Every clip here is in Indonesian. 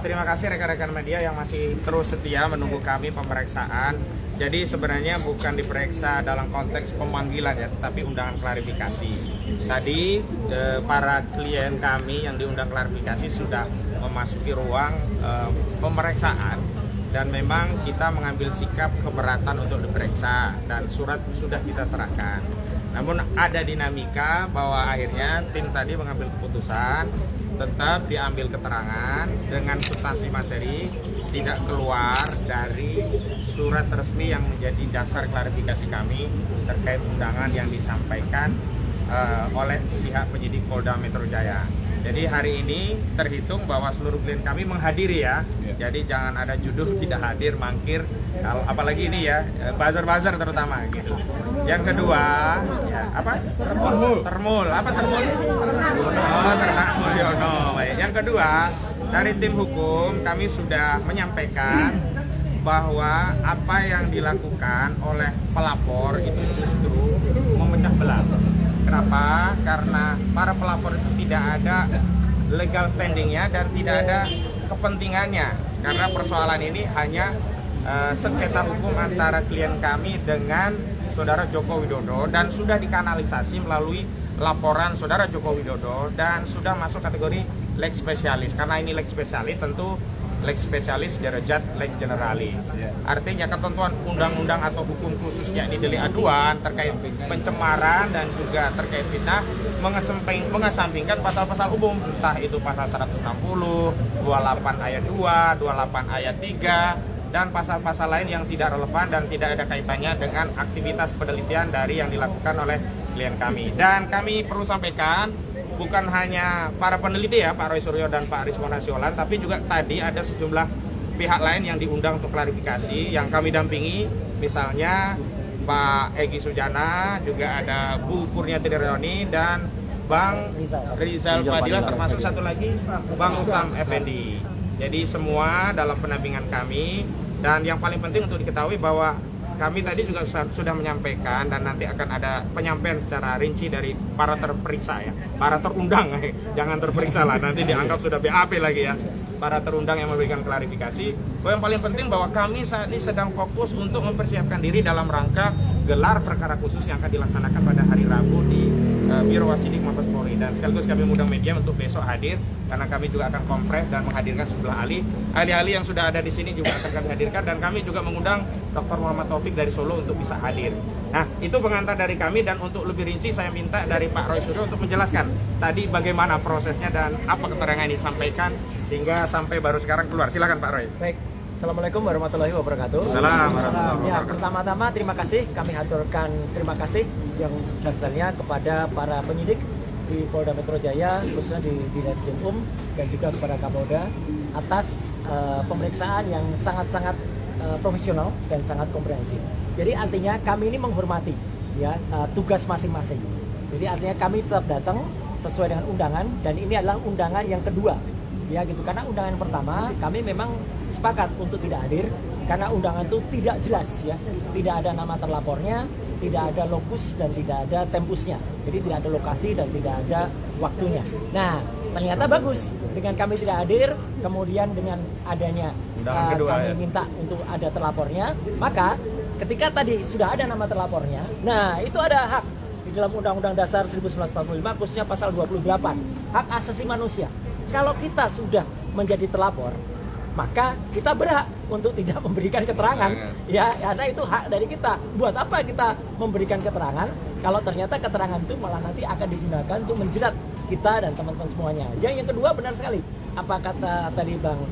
Terima kasih rekan-rekan media yang masih terus setia menunggu kami pemeriksaan. Jadi sebenarnya bukan diperiksa dalam konteks pemanggilan ya, tetapi undangan klarifikasi. Tadi para klien kami yang diundang klarifikasi sudah memasuki ruang pemeriksaan dan memang kita mengambil sikap keberatan untuk diperiksa dan surat sudah kita serahkan. Namun ada dinamika bahwa akhirnya tim tadi mengambil keputusan tetap diambil keterangan dengan substansi materi tidak keluar dari surat resmi yang menjadi dasar klarifikasi kami terkait undangan yang disampaikan oleh pihak penyidik Polda Metro Jaya. Jadi hari ini terhitung bahwa seluruh klien kami menghadiri ya. Jadi jangan ada juduh tidak hadir, mangkir, apalagi ini ya, buzzer-buzzer terutama gitu. Yang kedua, ya apa? Termul. Apa termul? Oh, ternak Mulyono. Yang kedua, dari tim hukum kami sudah menyampaikan bahwa apa yang dilakukan oleh pelapor itu justru memecah belah. Kenapa? Karena para pelapor itu tidak ada legal standingnya dan tidak ada kepentingannya. Karena persoalan ini hanya sengketa hukum antara klien kami dengan Saudara Joko Widodo dan sudah dikanalisasi melalui laporan Saudara Joko Widodo dan sudah masuk kategori leg spesialis. Karena ini leg spesialis tentu leg spesialis derajat leg generalis. Artinya ketentuan undang-undang atau hukum khususnya ini delik aduan terkait pencemaran dan juga terkait fitnah mengesampingkan pasal-pasal umum, entah itu pasal 160, 28 ayat 2, 28 ayat 3 dan pasal-pasal lain yang tidak relevan dan tidak ada kaitannya dengan aktivitas penelitian dari yang dilakukan oleh klien kami. Dan kami perlu sampaikan bukan hanya para peneliti ya, Pak Roy Suryo dan Pak Rismon Nasiolan, tapi juga tadi ada sejumlah pihak lain yang diundang untuk klarifikasi yang kami dampingi, misalnya Pak Egy Sujana, juga ada Bu Kurniati Rioni dan Bang Rizal Fadilah, termasuk satu lagi Bang Ustam Effendi. Jadi semua dalam pendampingan kami, dan yang paling penting untuk diketahui bahwa kami tadi juga sudah menyampaikan dan nanti akan ada penyampaian secara rinci dari para terperiksa ya, para terundang, jangan terperiksa lah, nanti dianggap sudah BAP lagi ya, para terundang yang memberikan klarifikasi. Yang paling penting bahwa kami saat ini sedang fokus untuk mempersiapkan diri dalam rangka gelar perkara khusus yang akan dilaksanakan pada hari Rabu di Biro Wasidik Mabes Polri, dan sekaligus kami mengundang media untuk besok hadir karena kami juga akan kompres dan menghadirkan sejumlah ahli yang sudah ada di sini juga akan kami hadirkan, dan kami juga mengundang Dr. Muhammad Taufik dari Solo untuk bisa hadir. Nah, itu pengantar dari kami, dan untuk lebih rinci saya minta dari Pak Roy Suryo untuk menjelaskan tadi bagaimana prosesnya dan apa keterangan yang disampaikan sehingga sampai baru sekarang keluar. Silakan Pak Roy. Baik. Assalamualaikum warahmatullahi wabarakatuh. Salam warahmatullahi wabarakatuh. Ya, pertama-tama terima kasih, kami haturkan terima kasih yang sebesar-besarnya kepada para penyidik di Polda Metro Jaya, khususnya di Dineskrimum, dan juga kepada Kapolda atas pemeriksaan yang sangat-sangat profesional dan sangat komprehensif. Jadi artinya kami ini menghormati ya tugas masing-masing. Jadi artinya kami tetap datang sesuai dengan undangan, dan ini adalah undangan yang kedua. Ya gitu, karena undangan yang pertama kami memang sepakat untuk tidak hadir karena undangan itu tidak jelas ya, tidak ada nama terlapornya, tidak ada lokus dan tidak ada tempusnya, jadi tidak ada lokasi dan tidak ada waktunya. Nah ternyata bagus dengan kami tidak hadir, kemudian dengan adanya kami minta untuk ada terlapornya, maka ketika tadi sudah ada nama terlapornya, nah itu ada hak di dalam Undang-Undang Dasar 1945 khususnya pasal 28, hak asasi manusia. Kalau kita sudah menjadi terlapor, maka kita berhak untuk tidak memberikan keterangan, ya, karena itu hak dari kita. Buat apa kita memberikan keterangan kalau ternyata keterangan itu malah nanti akan digunakan untuk menjerat kita dan teman-teman semuanya. Yang kedua, benar sekali apa kata tadi Bang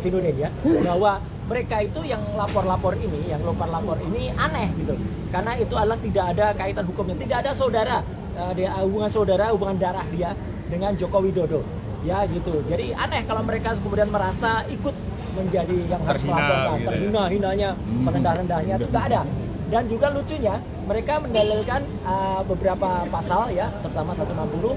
Sinudin ya, bahwa mereka itu yang lapor-lapor ini, yang lapor ini aneh gitu, karena itu adalah tidak ada kaitan hukumnya, tidak ada saudara, hubungan darah dia dengan Joko Widodo, ya gitu. Jadi aneh kalau mereka kemudian merasa ikut menjadi yang harus melaporkan, terhina-hinanya, serendah-rendahnya, itu nggak ada. Dan juga lucunya mereka mendalilkan beberapa pasal ya, terutama 160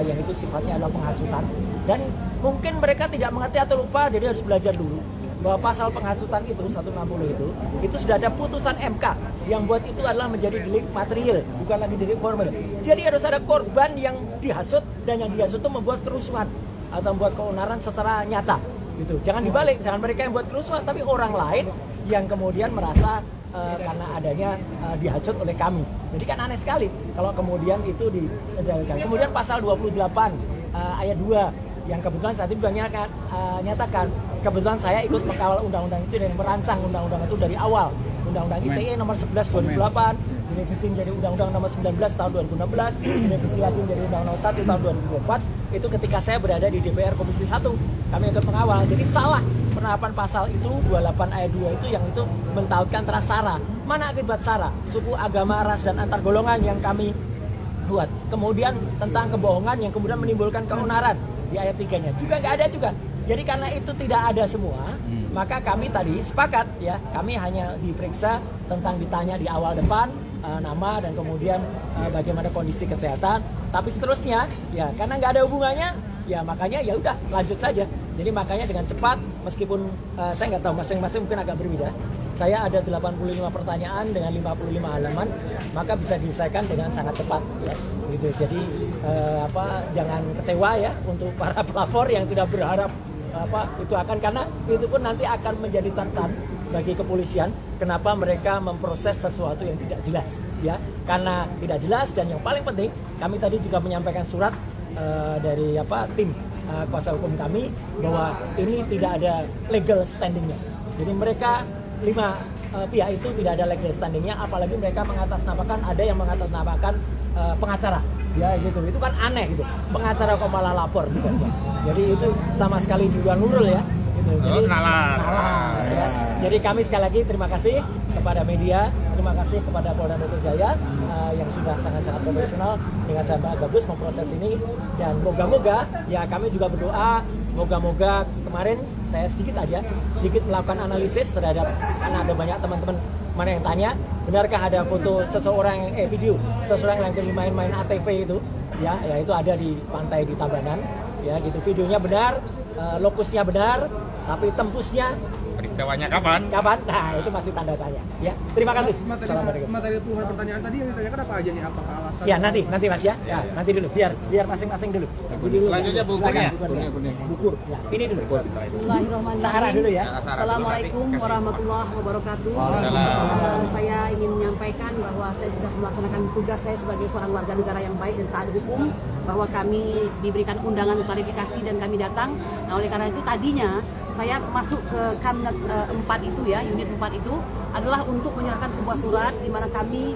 yang itu sifatnya adalah penghasutan, dan mungkin mereka tidak mengerti atau lupa, jadi harus belajar dulu bahwa pasal penghasutan itu 160 itu sudah ada putusan MK yang buat itu adalah menjadi delik material, bukan lagi delik formal. Jadi harus ada korban yang dihasut, dan yang dihasut itu membuat kerusuhan. atau membuat keonaran secara nyata gitu. Jangan dibalik, jangan mereka yang buat kerusuhan, tapi orang lain yang kemudian merasa karena adanya dihasut oleh kami. Jadi kan aneh sekali kalau kemudian itu didalilkan. Kemudian pasal 28 ayat 2 yang kebetulan saat ini juga nyatakan kebetulan saya ikut mengawal undang-undang itu dan merancang undang-undang itu dari awal. Undang-undang ITE nomor 11 2008 direvisi menjadi undang-undang nomor 19 tahun 2016, direvisi lagi menjadi undang-undang 1 tahun 2024. Itu ketika saya berada di DPR Komisi 1, kami ikut mengawal. Jadi salah penerapan pasal itu 28 ayat 2 itu yang itu mentautkan antara SARA. Mana akibat SARA? Suku, agama, ras dan antar golongan yang kami buat. Kemudian tentang kebohongan yang kemudian menimbulkan keonaran di ayat 3-nya juga nggak ada juga. Jadi karena itu tidak ada semua, maka kami tadi sepakat ya, kami hanya diperiksa tentang ditanya di awal depan nama dan kemudian bagaimana kondisi kesehatan. Tapi seterusnya ya karena nggak ada hubungannya, ya makanya ya udah lanjut saja. Jadi makanya dengan cepat, meskipun saya nggak tahu masing-masing mungkin agak berbeda. Saya ada 85 pertanyaan dengan 55 halaman, maka bisa diselesaikan dengan sangat cepat ya. Gitu. Jadi jangan kecewa ya untuk para pelapor yang sudah berharap itu akan, karena itu pun nanti akan menjadi catatan bagi kepolisian kenapa mereka memproses sesuatu yang tidak jelas ya, karena tidak jelas. Dan yang paling penting kami tadi juga menyampaikan surat dari tim kuasa hukum kami bahwa ini tidak ada legal standingnya. Jadi mereka 5 pihak itu tidak ada legal standingnya, apalagi mereka mengatasnamakan, ada yang mengatasnamakan pengacara ya gitu. Itu kan aneh gitu, pengacara kok malah lapor gitu. Jadi itu sama sekali di luar nurul ya gitu. Jadi nalar ya. Jadi kami sekali lagi terima kasih kepada media, terima kasih kepada Polda Metro Jaya yang sudah sangat-sangat profesional dengan sangat bagus memproses ini. Dan moga-moga ya kami juga berdoa, moga-moga kemarin saya sedikit melakukan analisis terhadap, karena ada banyak teman-teman mana yang tanya, benarkah ada foto seseorang video seseorang yang lagi main-main ATV itu ya itu ada di pantai di Tabanan ya gitu. Videonya benar, lokusnya benar, tapi tembusnya Peristiwanya kapan? Nah, itu masih tanda tanya. Ya, terima kasih. Materi puluhan pertanyaan tadi yang ditanyakan apa aja nih? Apakah alasan? Ya, nanti Mas ya. Ya, nanti dulu. Biar masing-masing dulu. Selanjutnya bukunya. Buku. Ya, ini dulu. Bismillahirrahmanirrahim. Sarah dulu ya. Assalamualaikum warahmatullahi wabarakatuh. Saya ingin menyampaikan bahwa saya sudah melaksanakan tugas saya sebagai seorang warga negara yang baik dan taat hukum, bahwa kami diberikan undangan klarifikasi dan kami datang. Nah, oleh karena itu tadinya saya masuk ke Kamnet 4 itu ya, unit 4 itu adalah untuk menyerahkan sebuah surat di mana kami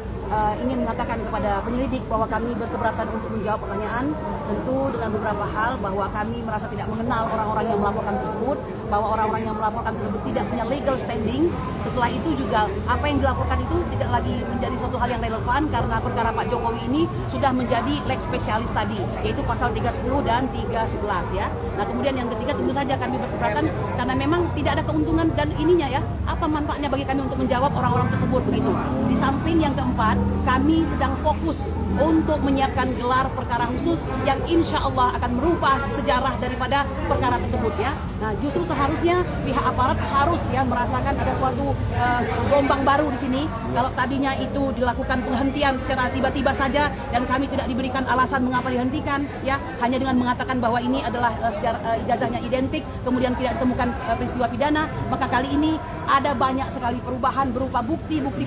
ingin mengatakan kepada penyelidik bahwa kami berkeberatan untuk menjawab pertanyaan, tentu dengan beberapa hal, bahwa kami merasa tidak mengenal orang-orang yang melaporkan tersebut, bahwa orang-orang yang melaporkan tersebut tidak punya legal standing. Setelah itu juga apa yang dilaporkan itu tidak lagi menjadi suatu hal yang relevan karena perkara Pak Jokowi ini sudah menjadi lex spesialis tadi, yaitu pasal 310 dan 311 ya. Nah, kemudian yang ketiga tentu saja kami berkeberatan karena memang tidak ada keuntungan dan ininya ya, apa manfaatnya bagi kami untuk menjawab orang-orang tersebut begitu. Di samping yang keempat, kami sedang fokus untuk menyiapkan gelar perkara khusus yang insya Allah akan merubah sejarah daripada perkara tersebut ya. Nah, justru seharusnya pihak aparat harus ya merasakan ada suatu gelombang baru di sini. Kalau tadinya itu dilakukan penghentian secara tiba-tiba saja dan kami tidak diberikan alasan mengapa dihentikan ya, hanya dengan mengatakan bahwa ini adalah ijazahnya identik, kemudian tidak ditemukan peristiwa pidana, maka kali ini ada banyak sekali perubahan berupa bukti-bukti